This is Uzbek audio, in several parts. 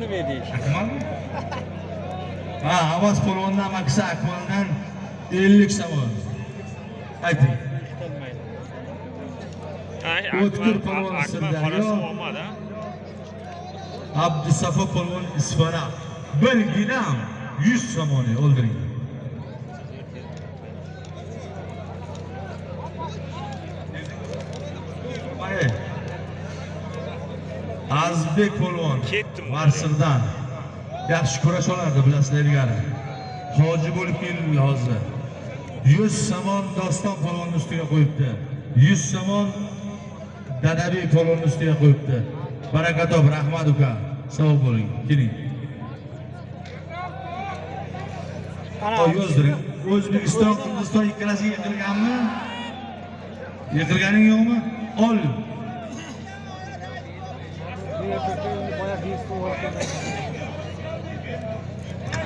Akmalni berdik. Akmal? Ha, Avaz polvondan Maksa Akmaldan 50 somon. Ayting. O'tkir polvon Sirdaryo. Abdusafo polvon Isfara. Bir ginam 100 somon o'ldiring. Azbek polvon Marsirdan yaxshi kurash olardi, bilasizlar ilgari. Hoji bo'lib keldi hozir. 100 somon Doston polvonning ustiga qo'yibdi. 100 somon Dadabiy polvonning ustiga qo'yibdi. Barakatov, rahmat uka. Sog' bo'ling. Keling. Yozdiring. O'zbekiston, Hindiston ikkalasi yiqilganmi? Yiqilganing yo'qmi? Ol.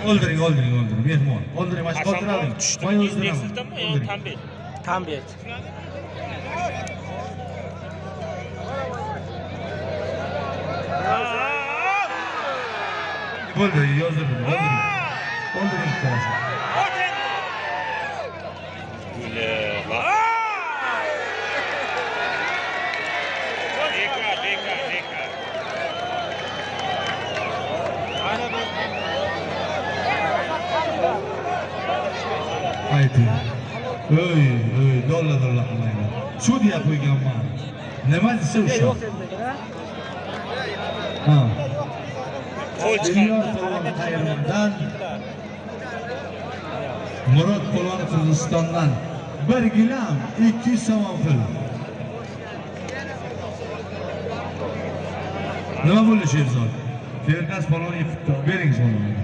O'ldiring, mehmon. O'ldiring, mashq qoldiring. Moy o'ldiraman. Tambet. Bo'ldi, yozdirdim. O'ldiring qarasa. Ayting. Oy, dollar qilmayman. Sudya qo'yganman. Nima desa o'sha? Ha. Qo'ychilar polvon Qayermandan, Murod polvon Qirg'izistondan 1 gilam 200 somon pul. Nima bo'ldi Sherzod? Ferkas polvon yiqibdi. Bering so'rayman.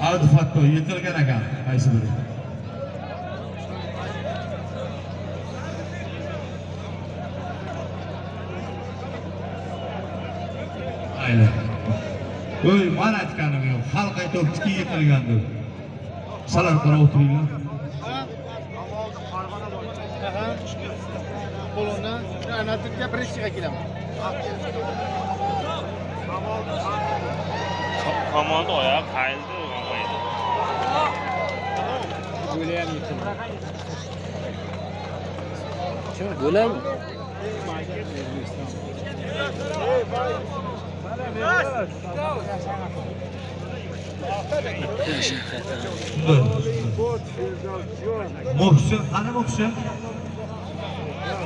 Aldı Fatto yiqilgan ekan, qaysi biri? Ayla. Oy, men aytganim yo'q. Xalq aytibdiki yiqilgan deb. Salar qarab o'tiringlar. Qo'lini anatga birinchiga kelaman. Komanda oyoq qayildi. Bo'layam yiqildi. Kim bo'lam? Muhsin, qani Muhsin?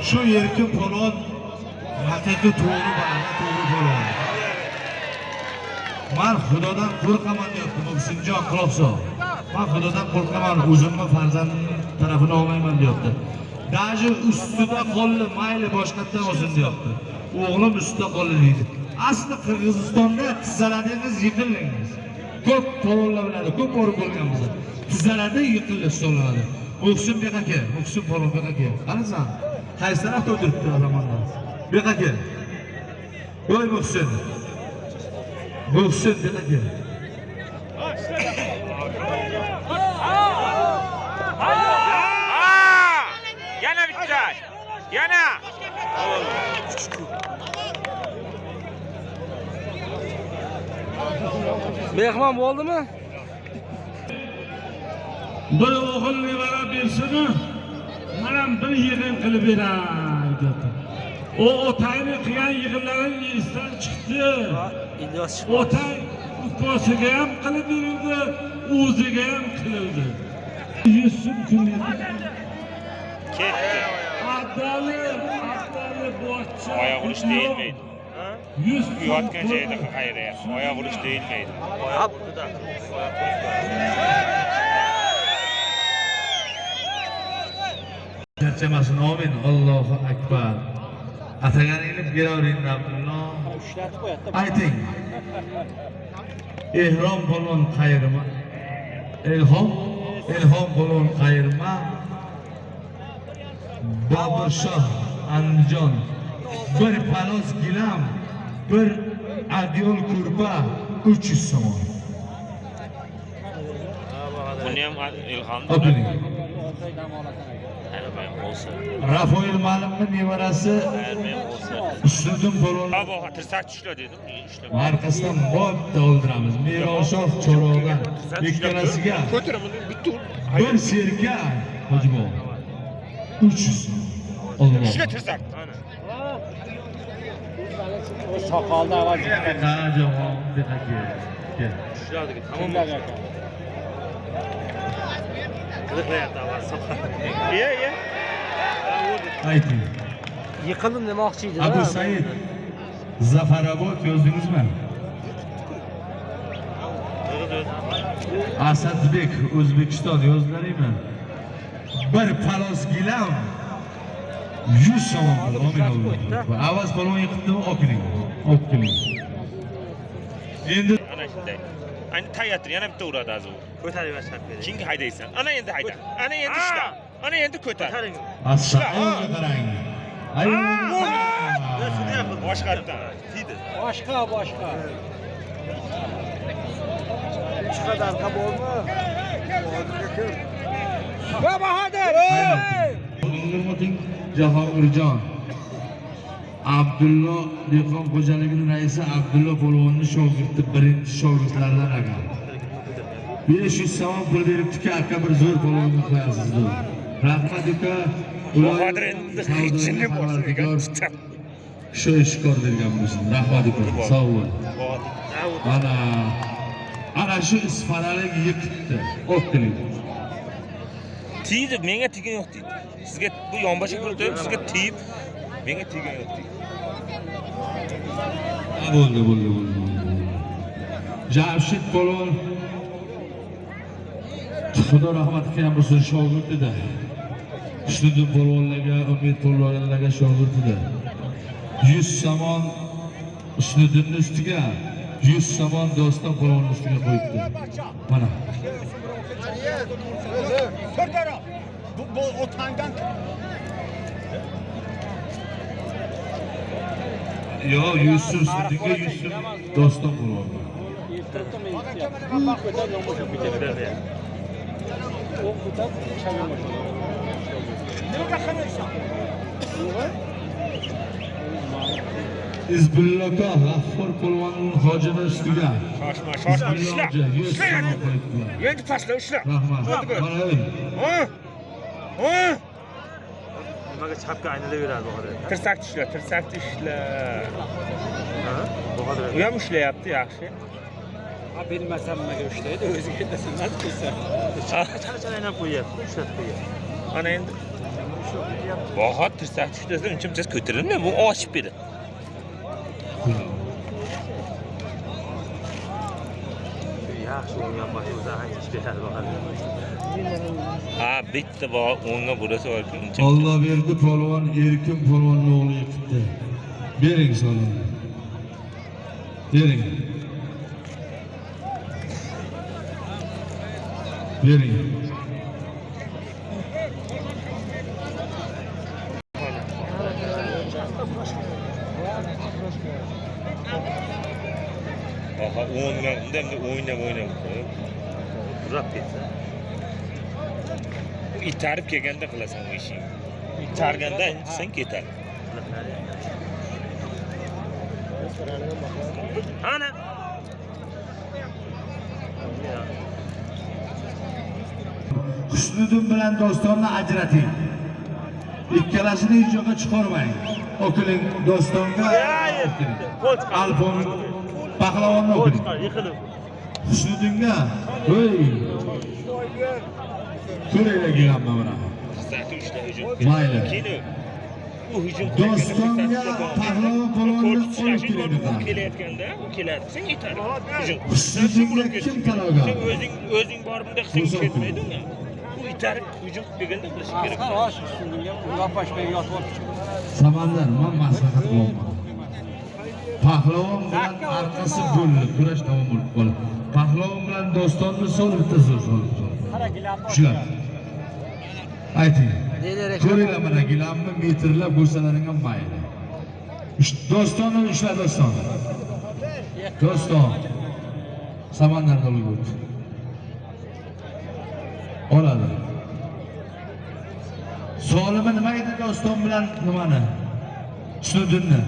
Shu Erkin polvon haqiqiy to'g'ri polvon. Men Xudodan qo'rqaman deyapti Muhsinjon Quloqso. Men Xudodan qo'rqaman, o'zimni farzandimning tarafini olmayman deyapti. Daji ustida qoldi, mayli boshqatdan olsin deyapti. O'g'lim ustida qoldi deydi. Asli Qirg'izistonda tizzaladingiz, yiqildingiz. Ko'p polvonlar biladi, ko'p borib bo'lganmiz. Tizzalada yiqildi hisoblanadi. Muhsin Bekaka, Muhsin polvon Bekaka. Qarasan, qaysi tarafda o'tiribdi zamonda? Bekaka. Voy Muhsin. Muhsin Bekaka. Yana bitti. Yana. Mehmon bo'ldimi? Bir o'g'il nevara bersini, mana bir yig'in qilib beray dedi. O otayni qilgan yig'inlaring esdan chiqdi. Otay ukosiga ham qilib berildi, o'ziga ham qilildi. 100 so'm kunlik. Ketdi. Adali bochcha. Oyoq urish deyilmaydi. 100 Yotgan joyda qayrayapti. Oyoq urish deyilmaydi. Charchamasin, amin. Allohu akbar. Ataganingni beravering Abdulloh. Ushlatib qo'yadi. Ayting. Ehrom polvon Qayerma. Ilhom polvon Qayerma. Boburshoh Andijon. Bir palos gilam, bir adyol kurba 300 somon. ham ilhom. Okeling. Ayrim olsa. Rafael Malimning nevarasi Ayrim olsa. Husniddin polvon Ha bu tirsak tushla dedim. Ishlab. markasidan modda oldiramiz. Meroshoh Cho'roqdan ikkalasiga bir serka hojimo 300. Alloh. Ishla tirsak. Ana. Soqolda avaz Ha javob dekaga. Ishladiga tamom. Qilayapti avval soqol. Ye. Ayting. yiqildim demoqchi edi. Abu Said Zafarobod yozdingizmi? Asadbek O'zbekiston yozdilaringmi? Bir palos gilam 100 so'm oldi. Avaz polvon yiqibdimi? Okiling. Endi Ana shunday. Ani tayyortir, yana bitta uradi azu. Ko'tarib bashab bering. Kimga haydaysan? Ana endi hayda. Ana endi ishla. Ana endi ko'tar. as-saoga qarang. Boshqatdan. Tiydi. Boshqa. Chiqadarqa bo'lma. Va Bahodir! Hurmating Jahongirjon. Abdullo dehqon xo'jaligining raisi Abdullo polvonni shogirdi, birinchi shogirdlaridan aka. 500 so'm pul beribdi-ki, aka bir zo'r polvonni qo'yasiz deb. Rahmat aka. Bahodir endi ichini boshlagan tutab. Shu ishkor bergan bo'lsin. Rahmat aka. Sog' bo'l. Ana shu isfaralik yiqitdi. O'qiling. Tiydi, menga tegan yo'q deydi. Sizga bu yonboshga kirib, sizga tiyib, menga tegan yo'q deydi. Bo'ldi. Jamshid polvon Xudo rahmat qilgan bo'lsin, shogirdida. Husniddin polvonlarga, Umid polvonlarga shogirdida. 100 somon Husniddinning ustiga, 100 somon Doston polvonning ustiga qo'yibdi. Mana. Bu otangdan Yo, 100 so'm Husniddinga, 100 so'm Doston polvon. Hizbulloh G'affor polvonning hojini ustiga. Shoshma, ishla. Endi pastla ishla. Rahmat. Nimaga chapga aylanlaveradi Bahodir? Tirsak ishla. Ha? Bahodir. U ham ishlayapti, yaxshi. Bilmasam nimaga ushlaydi, o'ziga aytasan, nima qilsa. Qancha aylanib qo'yapti, ushlatib qo'yapti. Ana endi. Bahot tirsak ishlasa, uncha ko'tarilmay, bu ochib berdi. Yaxshi o'ynagan bosh o'zi ancha ishlaydi Bahodir. Ha, bitta bor, o'nga burasi bor. Alloh berdi polvon, Erkin polvonning o'g'li yiqitdi. Bering solon. Bering. Aha, o'ynab qo'yib. Urab ketsa. Itarib kelganda qilasan bu ishingni. Itarganda sen ketar. Ana. Husniddin bilan Dostonni ajrating. Ikkalasini hech joyga chiqarmang. Okiling Dostonga. Alfon pahlavonni okiling. Yiqilib. Husniddinga. Voy. Ko'raylar gilamma mana. Tirsak ishla hujum. Mayli. Kino. Bu hujum Dostonga pahlavon polvonni olib keladi. kelayotganda, u keladi. Sen yetar. Hujum. Husniddinga kim talabga? Sen o'zing bor bunda qilsang ketmaydi unga. Bu itarib hujum qilganda qilish kerak. Xo'sh, shunga yo'lboshmay yotib olibdi. Samandar, men maslahat qilaman. Pahlavon bilan arkasi bo'ldi, kurash davom bo'lib qoldi. Pahlavon bilan Dostonni solib bitta zo'r solib. Shular. Ayting. Ko'ringlar mana gilamni metrlab bo'lsalaring ham mayli. Dostonni ishla Doston. Doston. Samandarda bo'lib. oladi. Solimi nima edi Doston bilan nimani? Husniddinni.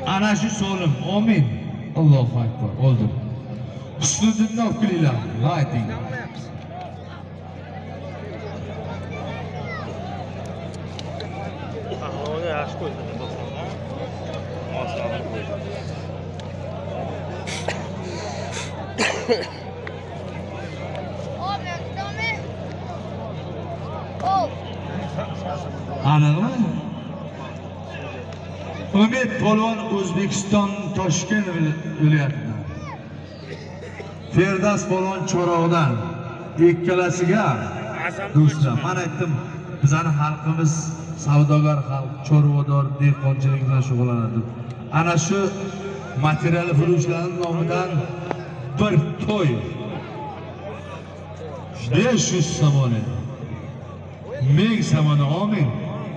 Ana shu solim. Amin. Allohu akbar. Oldu. Husniddinni olib kelinglar. Ayting. Ahvolga yaxshi qo'ydi. Osmonga qo'ydi. Aniqmi? Umid Polvon O'zbekiston Toshkent viloyatidan. Ferdas Polvon Cho'rog'dan. Ikkalasiga do'stlar, men aytdim, bizning xalqimiz savdogar xalq, chorvador, dehqonchilik bilan shug'ullanadi. Ana shu material furushlarning nomidan bir to'y 500 somon edi. 1000 somon, amin.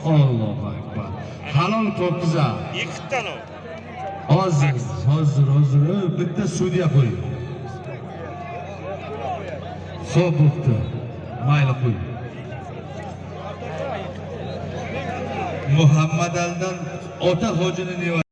Allohu akbar. Halol to'kiza. Ikkitadan ol. Hozir bitta sudya qo'y. Xo'p bo'pti. Mayli qo'y. Muhammad Aldan ota hojining